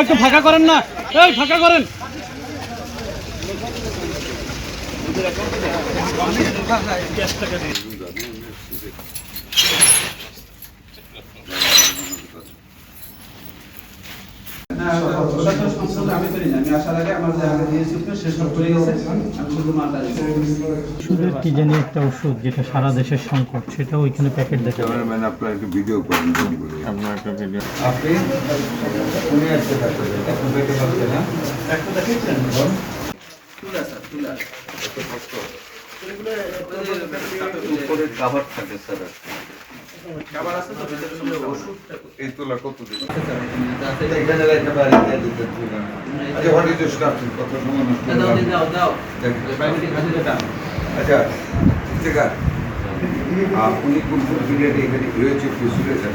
একটু ফাঁকা করেন না, এই ফাঁকা করেন। কি জানি একটা ওষুধ যেটা সারা দেশের সংকট, সেটা ওইখানে প্যাকেট দেখা যায়। আপনার একটা ভিডিও করেন, আপনার একটা ভিডিও আপনি উনি আসতে থাকবেন এখন পেটে পাচ্ছে না একটা দেখেছেন উপরে কাভার থাকে স্যার খাবার আছে তো ভিতরে সব ওষুধটা এই তোলা কত দিন এখানে রাখতে পারি দিতে ছিল আচ্ছা হোয়াট ইজ ইউর স্টাফ কত সময় নষ্ট দাও আচ্ছা ঠিক আছে আপনি কোন কোন পিরিয়ডে এখানে হয়েছে ফিসুলেশন